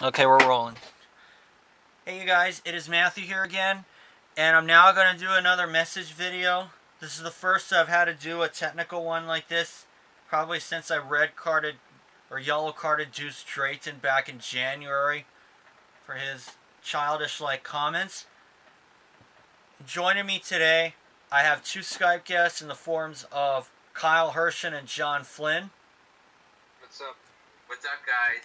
Okay, we're rolling. Hey you guys, it is Matthew here again, and I'm now going to do another message video. This is the first I've had to do a technical one like this, probably since I red carded or yellow carded Juice Drayton back in January for his childish like comments. Joining me today, I have two Skype guests in the forms of Kyle Hershen and John Flynn. What's up? What's up, guys?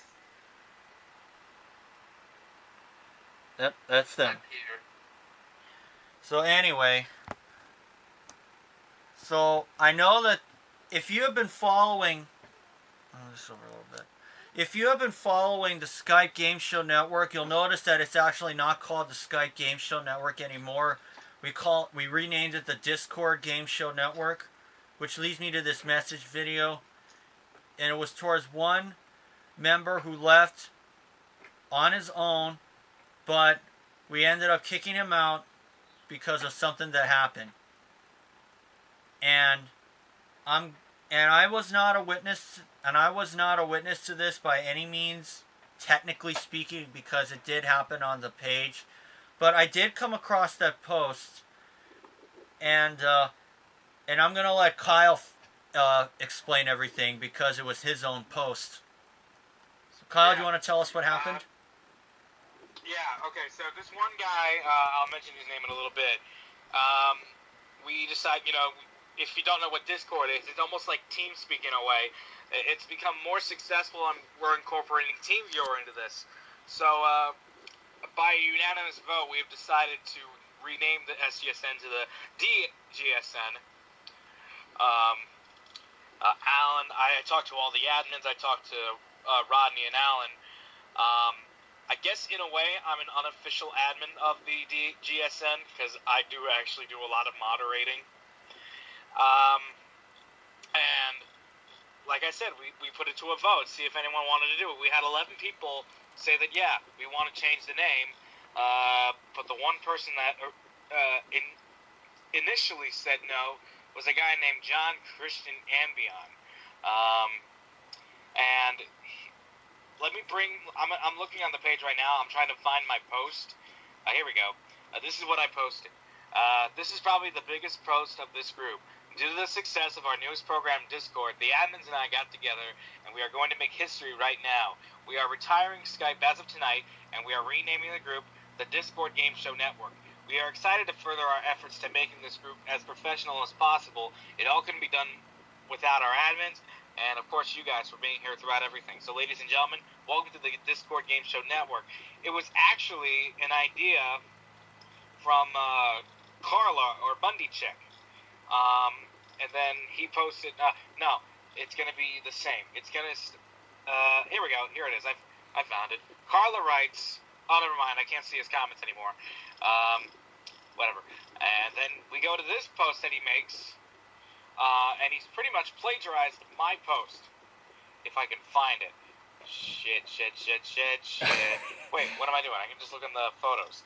Yep, that's them. I'm Peter. So anyway, I know that if you have been following, this over a little bit. If you have been following the Skype Game Show Network, you'll notice that it's actually not called the Skype Game Show Network anymore. We renamed it the Discord Game Show Network, which leads me to this message video. And it was towards one member who left on his own, but we ended up kicking him out because of something that happened. And I was not a witness, to this by any means, technically speaking, because it did happen on the page. But I did come across that post, and I'm gonna let Kyle explain everything because it was his own post. So Kyle, do you want to tell us what happened? Yeah, okay, so this one guy, I'll mention his name in a little bit. We decided, if you don't know what Discord is, it's almost like TeamSpeak in a way. It's become more successful, and we're incorporating TeamViewer into this. So, by unanimous vote, we have decided to rename the SGSN to the DGSN. Alan, I talked to all the admins. I talked to Rodney and Alan. I guess in a way I'm an unofficial admin of the GSN because I do actually do a lot of moderating. And like I said, we put it to a vote, see if anyone wanted to do it. We had 11 people say that, yeah, we want to change the name. But the one person that initially said no was a guy named John Christian Ambion. And I'm looking on the page right now. I'm trying to find my post. Here we go. This is what I posted. This is probably the biggest post of this group. Due to the success of our newest program, Discord, the admins and I got together, and we are going to make history right now. We are retiring Skype as of tonight, and we are renaming the group the Discord Game Show Network. We are excited to further our efforts to making this group as professional as possible. It all couldn't be done without our admins, and of course you guys for being here throughout everything. So ladies and gentlemen, welcome to the Discord Game Show Network. It was actually an idea from Carla or Bundy Chick. And then he posted, no, it's going to be the same. It's going to, here we go. Here it is. I found it. Carla writes, oh, never mind. I can't see his comments anymore. Whatever. And then we go to this post that he makes, and he's pretty much plagiarized my post. If I can find it. Shit. Wait, what am I doing? I can just look in the photos.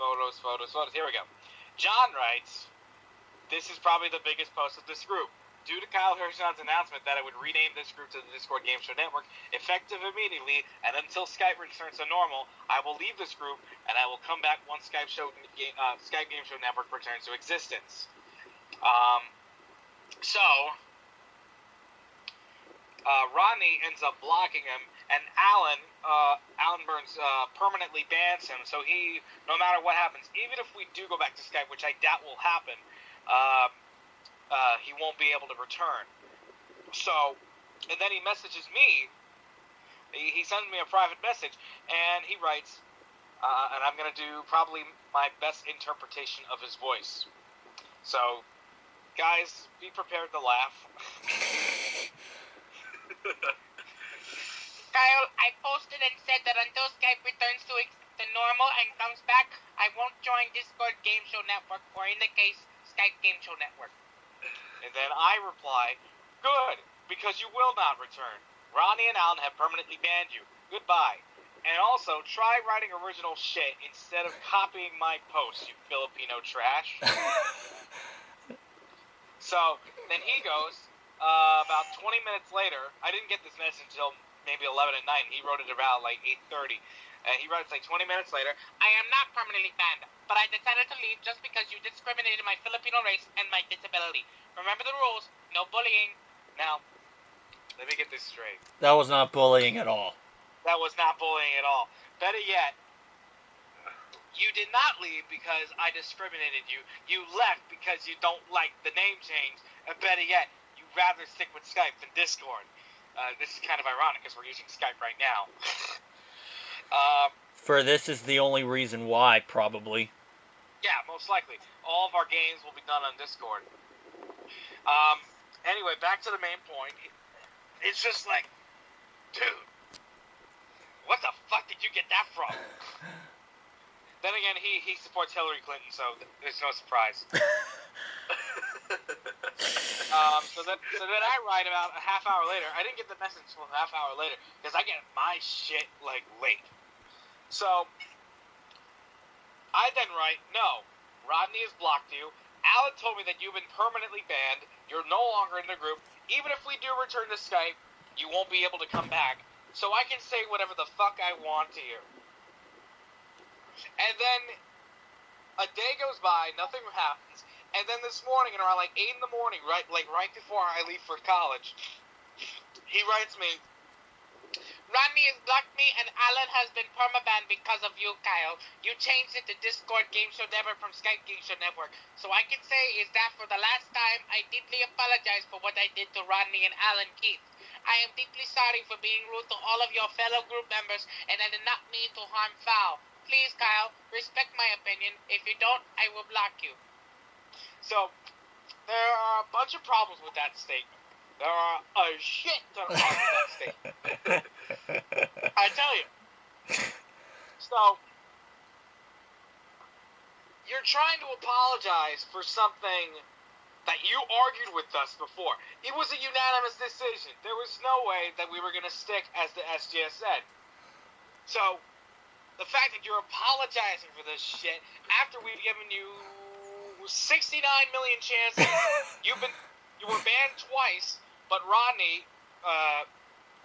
Photos. Here we go. John writes, this is probably the biggest post of this group. Due to Kyle Hershen's announcement that I would rename this group to the Discord Game Show Network, effective immediately, and until Skype returns to normal, I will leave this group, and I will come back once Skype Game Show Network returns to existence. Rodney ends up blocking him, and Alan Burns permanently bans him, so no matter what happens, even if we do go back to Skype, which I doubt will happen, he won't be able to return. So, and then he messages me, he sends me a private message, and he writes, and I'm going to do probably my best interpretation of his voice. So, guys, be prepared to laugh. Kyle, I posted and said that until Skype returns to normal and comes back, I won't join Discord Game Show Network, or in the case, Skype Game Show Network. And then I reply, good, because you will not return. Ronnie and Alan have permanently banned you. Goodbye. And also, try writing original shit instead of copying my posts, you Filipino trash. So, then he goes, about 20 minutes later, I didn't get this message until maybe 11 at night, and he wrote it about like 8:30. And he writes like 20 minutes later, I am not permanently banned, but I decided to leave just because you discriminated my Filipino race and my disability. Remember the rules, no bullying. now, let me get this straight. That was not bullying at all. That was not bullying at all. Better yet, you did not leave because I discriminated you. You left because you don't like the name change. And better yet, you'd rather stick with Skype than Discord. This is kind of ironic because we're using Skype right now. For this is the only reason why, probably. Yeah, most likely. All of our games will be done on Discord. Anyway, back to the main point. It's just like, dude, what the fuck did you get that from? Then again, he supports Hillary Clinton, so there's no surprise. So then I write about a half hour later. I didn't get the message until a half hour later because I get my shit like late. So I then write, no, Rodney has blocked you. Alan told me that you've been permanently banned. You're no longer in the group. Even if we do return to Skype, you won't be able to come back. So I can say whatever the fuck I want to you. And then a day goes by, nothing happens. And then this morning, around like 8 in the morning, right before I leave for college, he writes me, Rodney has blocked me and Alan has been permabanned because of you, Kyle. You changed it to Discord Game Show Network from Skype Game Show Network. So I can say is that for the last time, I deeply apologize for what I did to Rodney and Alan Keith. I am deeply sorry for being rude to all of your fellow group members, and I did not mean to harm foul. Please, Kyle, respect my opinion. If you don't, I will block you. So, there are a bunch of problems with that statement. There are a shit ton of problems with that statement. I tell you. So, you're trying to apologize for something that you argued with us before. It was a unanimous decision. There was no way that we were going to stick as the SGSN. So, the fact that you're apologizing for this shit after we've given you 69 million chances, you were banned twice, but Rodney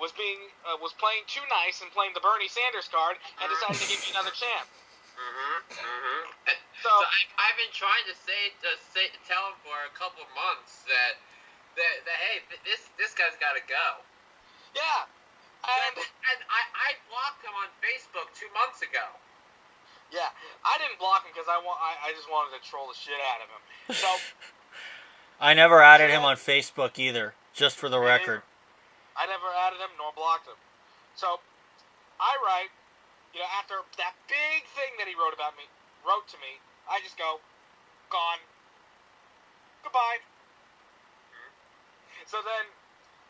was playing too nice and playing the Bernie Sanders card and decided to give you another chance. So I've been trying to tell him for a couple of months that hey, this guy's got to go. Yeah. And I blocked him on Facebook 2 months ago. Yeah, I didn't block him because I just wanted to troll the shit out of him. So I never added him on Facebook either, just for the record. I never added him nor blocked him. So I write, after that big thing that he wrote to me, I just go, gone, goodbye. So then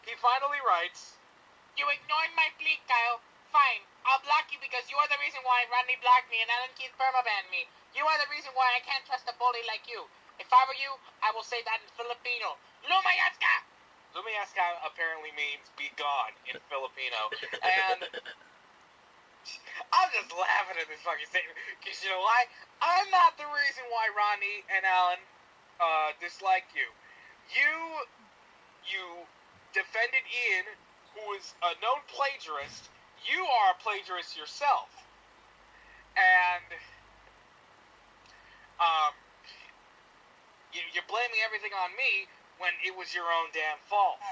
he finally writes, you ignored my plea, Kyle. Fine, I'll block you because you are the reason why Rodney blocked me and Alan Keith permabanned me. You are the reason why I can't trust a bully like you. If I were you, I will say that in Filipino. Lumayaska! Lumayaska apparently means be gone in Filipino. And I'm just laughing at this fucking statement. Because you know why? I'm not the reason why Rodney and Alan dislike you. You defended Ian, who is a known plagiarist. You are a plagiarist yourself. And you're blaming everything on me when it was your own damn fault.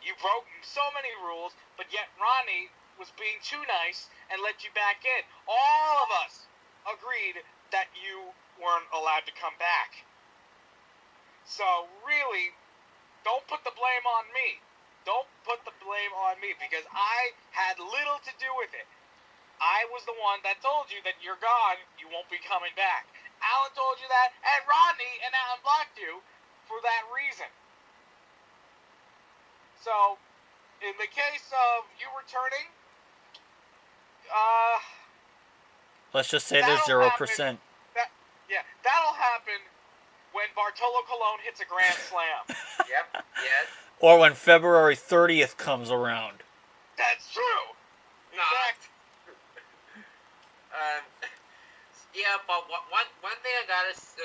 You broke so many rules, but yet Ronnie was being too nice and let you back in. All of us agreed that you weren't allowed to come back. So really, don't put the blame on me. Don't put the blame on me because I had little to do with it. I was the one that told you that you're gone, you won't be coming back. Alan told you that, and Rodney and Alan blocked you for that reason. So, in the case of you returning, let's just say there's 0%. That'll happen when Bartolo Colon hits a grand slam. Yep, yes. Or when February 30th comes around. That's true. In fact, yeah, but one thing I gotta say,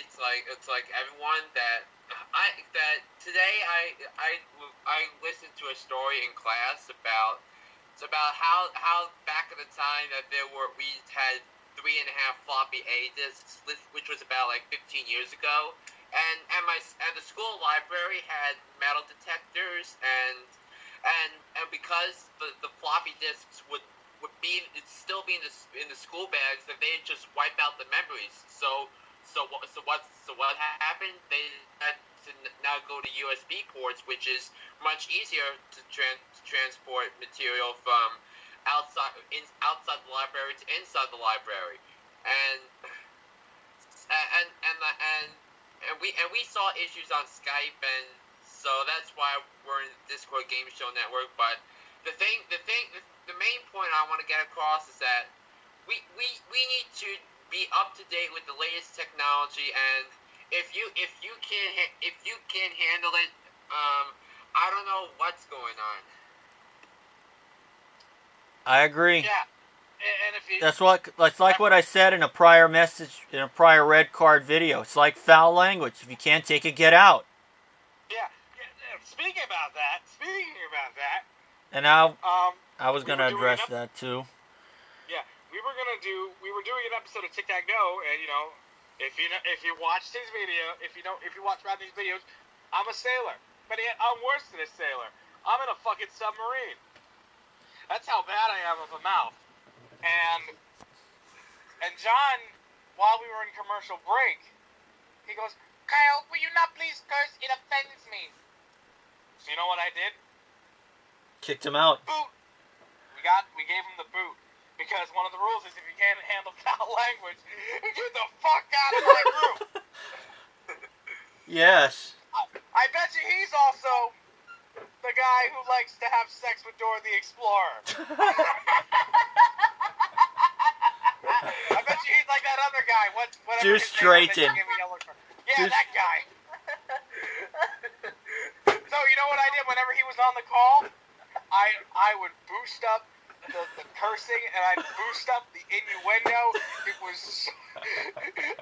it's like everyone that today I listened to a story in class about how back in the time that we had 3.5 floppy A disks, which was about like 15 years ago, and the school library had metal detectors, and because the floppy disks would still be in the school bags, that they just wipe out the memories. So what happened? They had to now go to USB ports, which is much easier to transport material from outside the library to inside the library, and we saw issues on Skype, and so that's why we're in the Discord Game Show Network. But the main point I want to get across is that we need to be up to date with the latest technology, and if you can't handle it, I don't know what's going on. I agree. Yeah, and if you That's like what I said in a prior message, in a prior red card video. It's like foul language. If you can't take it, get out. yeah. Speaking about that, And now I was we going to were doing address an that too. yeah, we were doing an episode of Tic Tac Go, and if you watched his video, if you watch Rodney's videos, I'm a sailor, but I'm worse than a sailor. I'm in a fucking submarine. That's how bad I am of a mouth. And John, while we were in commercial break, he goes, Kyle, will you not please curse? It offends me. so you know what I did? Kicked him out. Boot. We gave him the boot. Because one of the rules is if you can't handle foul language, get the fuck out of my group. Yes. I bet you he's also the guy who likes to have sex with Dora the Explorer. I bet you he's like that other guy. Whatever Deuce his name is, Drayton. they give me yellow card. Yeah, Deuce- that guy. So you know what I did whenever he was on the call? I would boost up the cursing, and I'd boost up the innuendo. It was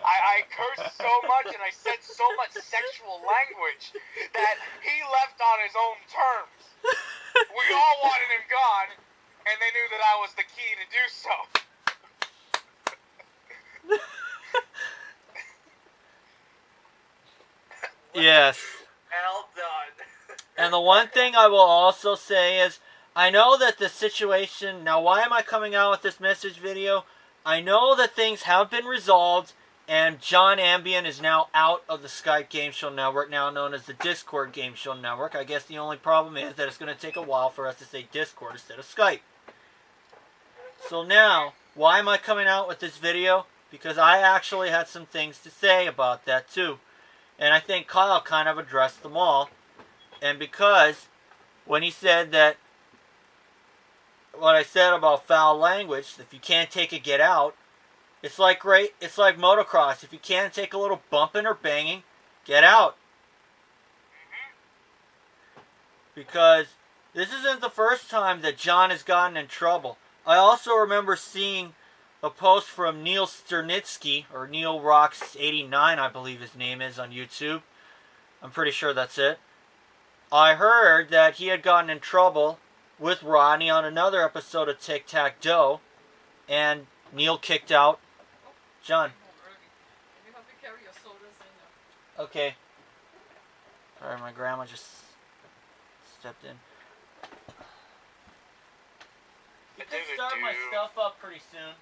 I cursed so much, and I said so much sexual language that he left on his own terms. We all wanted him gone, and they knew that I was the key to do so. Yes. Well done. And the one thing I will also say is, I know that the situation... Now, why am I coming out with this message video? I know that things have been resolved, and John Ambion is now out of the Skype Game Show Network, now known as the Discord Game Show Network. I guess the only problem is that it's going to take a while for us to say Discord instead of Skype. So now, why am I coming out with this video? Because I actually had some things to say about that too. And I think Kyle kind of addressed them all. And because when he said that, what I said about foul language, if you can't take it, get out. It's like motocross. If you can't take a little bumping or banging, get out. Because this isn't the first time that John has gotten in trouble. I also remember seeing a post from Neil Sternitsky, or Neil Rocks 89, I believe his name is, on YouTube. I'm pretty sure that's it. I heard that he had gotten in trouble with Rodney on another episode of Tic Tac Doe, and Neil kicked out John. You have to carry your sodas in there. Okay. Sorry, my grandma just stepped in. You can start my stuff up pretty soon.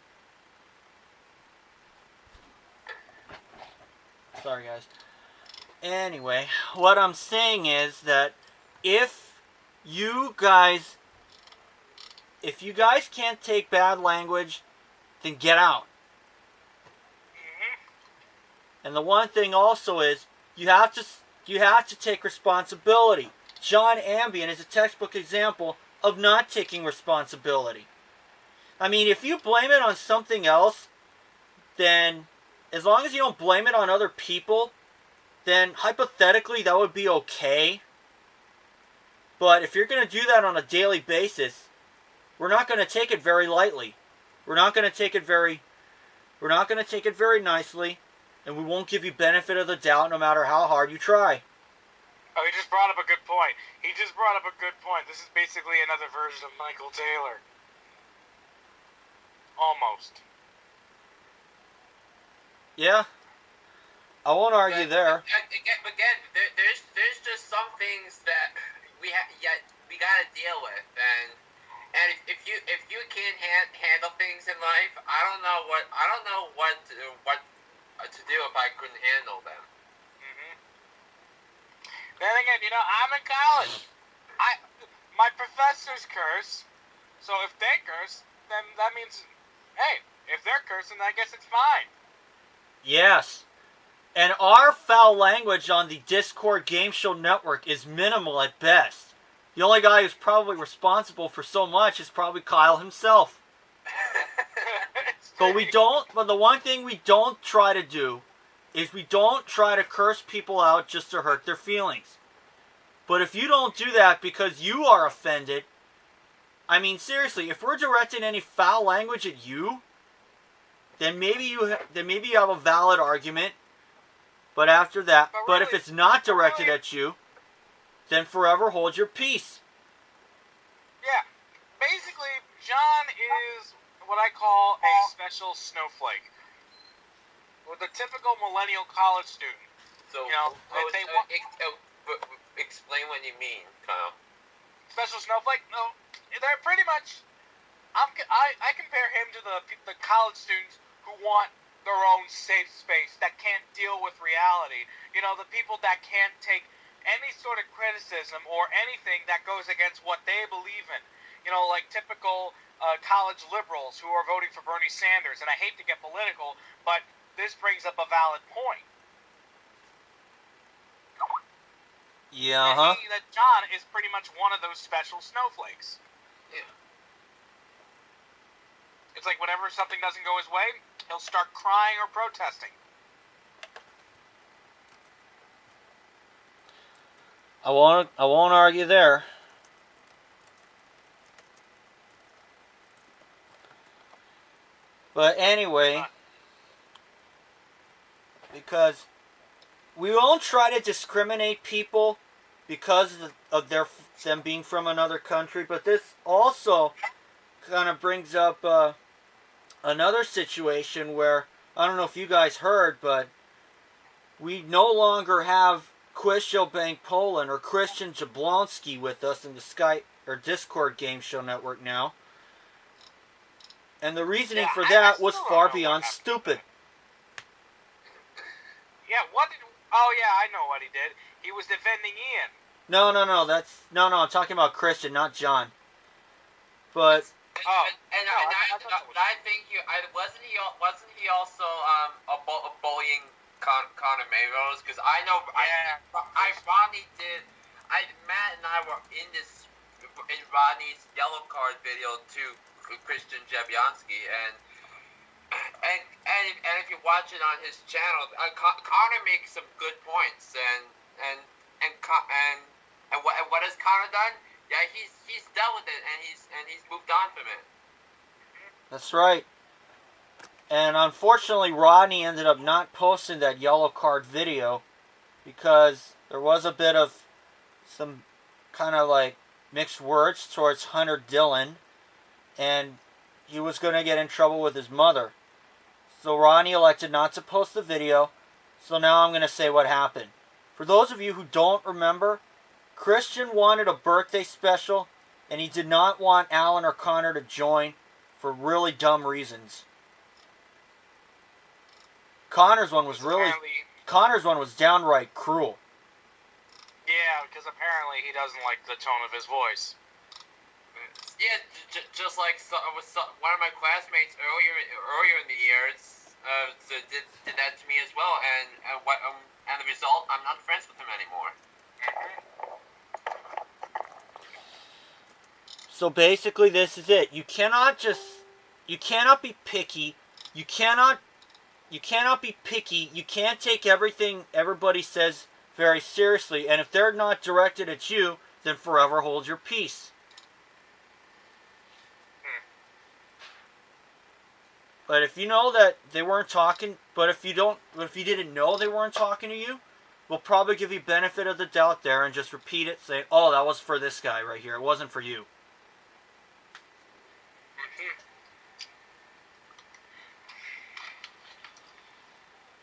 Sorry, guys. Anyway, what I'm saying is that if you guys can't take bad language, then get out. And the one thing also is you have to take responsibility. John Ambion is a textbook example of not taking responsibility. I mean, if you blame it on something else, then as long as you don't blame it on other people, then hypothetically that would be okay. But if you're going to do that on a daily basis, we're not going to take it very lightly. We're not going to take it very nicely, and we won't give you benefit of the doubt no matter how hard you try. Oh, he just brought up a good point. This is basically another version of Michael Taylor. Almost. Yeah. I won't argue there. Again, there's just some things that we gotta deal with, and if you can't handle things in life, I don't know what to do if I couldn't handle them. Then again, I'm in college. My professors curse, so if they curse, then that means, hey, if they're cursing, I guess it's fine. Yes. And our foul language on the Discord Game Show Network is minimal at best. The only guy who's probably responsible for so much is probably Kyle himself. But the one thing we don't try to do is we don't try to curse people out just to hurt their feelings. But if you don't do that because you are offended, I mean seriously, if we're directing any foul language at you, then maybe you have a valid argument. But after that, but if it's not directed at you, then forever hold your peace. Yeah, basically, John is what I call a special snowflake. With a typical millennial college student. So, explain what you mean, Kyle. Special snowflake? No, they're pretty much. I compare him to the college students who want their own safe space, that can't deal with reality. The people that can't take any sort of criticism or anything that goes against what they believe in. Like typical college liberals who are voting for Bernie Sanders. And I hate to get political, but this brings up a valid point. Yeah, That John is pretty much one of those special snowflakes. Yeah. It's like whenever something doesn't go his way, he'll start crying or protesting. I won't argue there. But anyway, because we won't try to discriminate people because of them being from another country, but this also kind of brings up another situation where, I don't know if you guys heard, but we no longer have Quizshow Bank Poland or Christian Jablonski with us in the Skype or Discord Game Show Network now. And the reasoning for that was far beyond stupid. Yeah, what did... Oh, yeah, I know what he did. He was defending Ian. No, I'm talking about Christian, not John. But... I think wasn't he also bullying Connor Mayros? Because I know Rodney did. Matt and I were in Rodney's yellow card video to Christian Jablonski, and if you watch it on his channel, Connor makes some good points, and what has Connor done? Yeah, he's dealt with it, and he's moved on from it. That's right. And unfortunately, Rodney ended up not posting that yellow card video because there was a bit of some kind of like mixed words towards Hunter Dillon, and he was going to get in trouble with his mother. So Rodney elected not to post the video, so now I'm going to say what happened. For those of you who don't remember, Christian wanted a birthday special, and he did not want Alan or Connor to join for really dumb reasons. Connor's one was downright cruel. Yeah, because apparently he doesn't like the tone of his voice. Yeah, just like one of my classmates earlier in the years did that to me as well, and the result, I'm not friends with him anymore. So basically, this is it. You cannot be picky. You cannot be picky. You can't take everything everybody says very seriously. And if they're not directed at you, then forever hold your peace. But if you know that they weren't talking, but if you didn't know they weren't talking to you, will probably give you benefit of the doubt there and just repeat it, saying, oh, that was for this guy right here. It wasn't for you.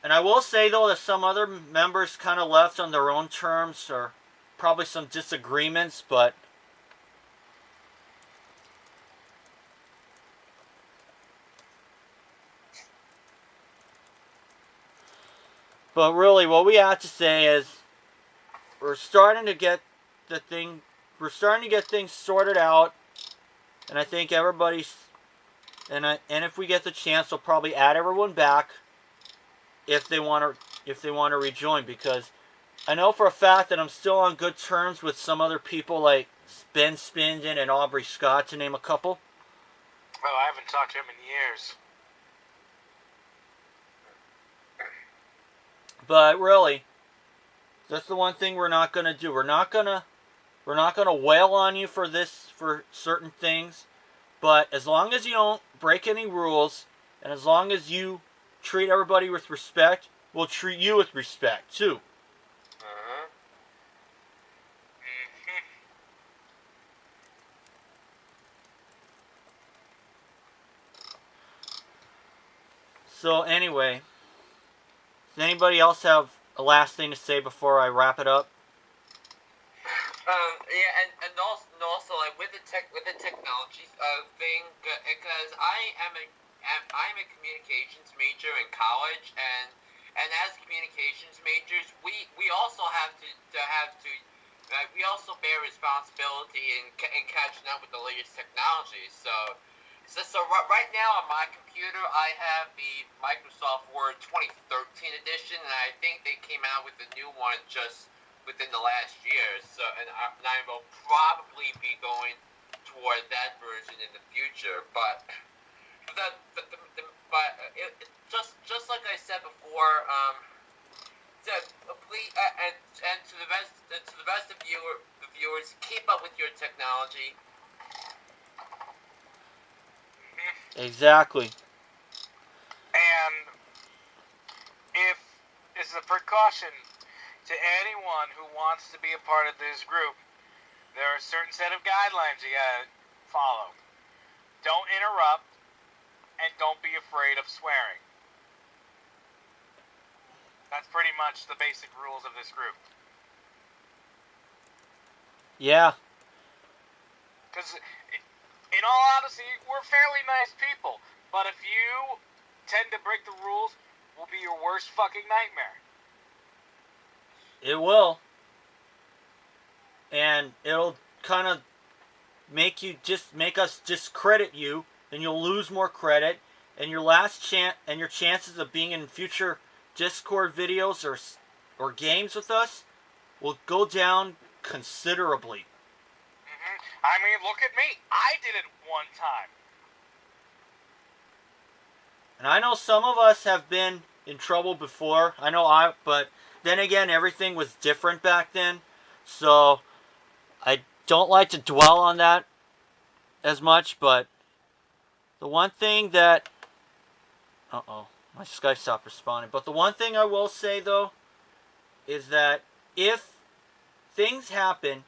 And I will say, though, that some other members kind of left on their own terms, or probably some disagreements, but really what we have to say is we're starting to get things sorted out, and I think everybody's, and if we get the chance, we'll probably add everyone back if they want to rejoin, because I know for a fact that I'm still on good terms with some other people like Ben Spinden and Aubrey Scott, to name a couple. Oh, I haven't talked to him in years. But really, that's the one thing we're not going to do. We're not going to wail on you for certain things. But as long as you don't break any rules, and as long as you treat everybody with respect, we'll treat you with respect too. So anyway, does anybody else have a last thing to say before I wrap it up? Yeah, and also like with the technology thing, because I'm a communications major in college, and as communications majors, we also have to we also bear responsibility in catching up with the latest technology. So right now on my computer, I have the Microsoft Word 2013 edition, and I think they came out with a new one just within the last year. So, and I will probably be going toward that version in the future. But just like I said before, please, and to the rest of the viewers, keep up with your technology. Exactly. And if this is a precaution to anyone who wants to be a part of this group, there are a certain set of guidelines you gotta follow. Don't interrupt, and don't be afraid of swearing. That's pretty much the basic rules of this group. Yeah. Because, in all honesty, we're fairly nice people. But if you tend to break the rules, we'll be your worst fucking nightmare. It will. And it'll kind of make us discredit you, and you'll lose more credit, and your chances of being in future Discord videos or games with us will go down considerably. I mean, look at me. I did it one time. And I know some of us have been in trouble before. But then again, everything was different back then. So I don't like to dwell on that as much. But the one thing that... my Skype stopped responding. But the one thing I will say, though, is that if things happen,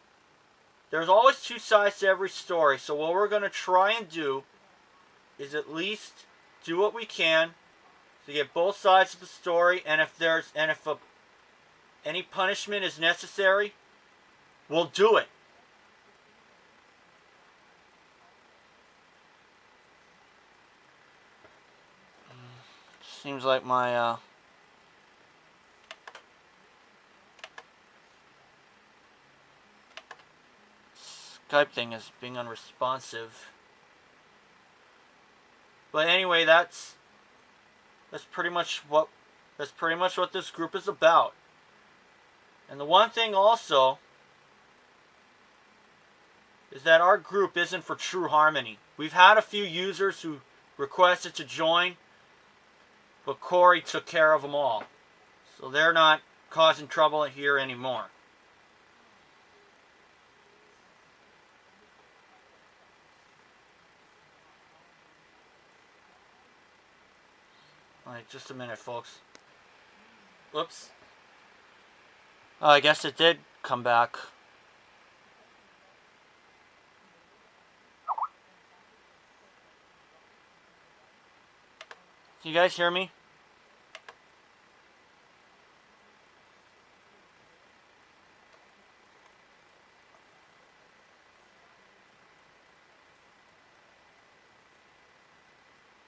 there's always two sides to every story. So what we're going to try and do is at least do what we can to get both sides of the story. And if any punishment is necessary, we'll do it. Seems like my Skype thing is being unresponsive. But anyway, that's pretty much what this group is about. And the one thing also is that our group isn't for true harmony. We've had a few users who requested to join, but Corey took care of them all. So they're not causing trouble here anymore. Alright, just a minute, folks. Whoops. Oh, I guess it did come back. Can you guys hear me?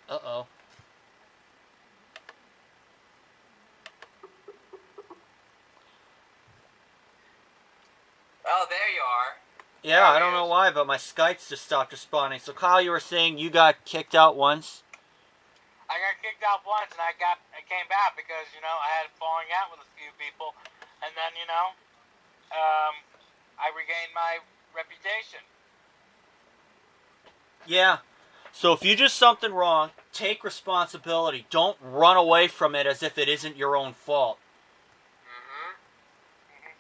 Uh-oh. Oh, there you are. Yeah, I don't know why, but my Skype's just stopped responding. So, Kyle, you were saying you got kicked out once? I got kicked out once, and I came back because, you know, I had falling out with a few people, and then, you know, I regained my reputation. Yeah. So if you do something wrong, take responsibility. Don't run away from it as if it isn't your own fault.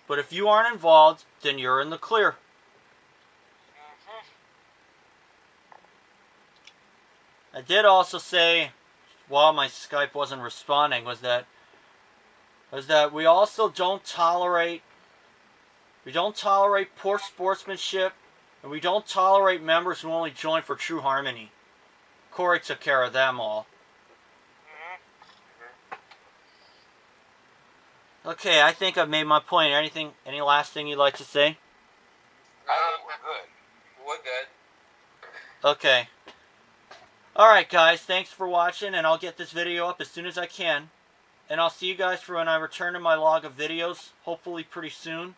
But if you aren't involved, then you're in the clear. I did also say, while my Skype wasn't responding, was that we also don't tolerate poor sportsmanship, and we don't tolerate members who only join for true harmony. Corey took care of them all. Okay, I think I've made my point. Any last thing you'd like to say? I think we're good. We're good. Okay. Alright guys, thanks for watching, and I'll get this video up as soon as I can. And I'll see you guys for when I return to my log of videos, hopefully pretty soon.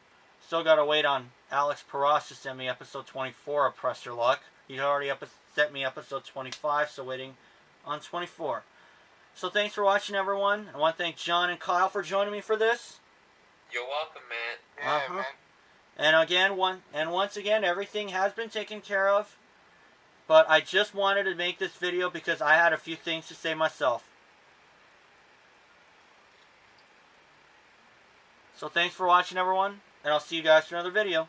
Still gotta wait on Alex Paras to send me episode 24 of Press Your Luck. He already sent me episode 25, so waiting on 24. So thanks for watching, everyone. I want to thank John and Kyle for joining me for this. You're welcome, man. Yeah, man. And once again, everything has been taken care of. But I just wanted to make this video because I had a few things to say myself. So thanks for watching, everyone, and I'll see you guys for another video.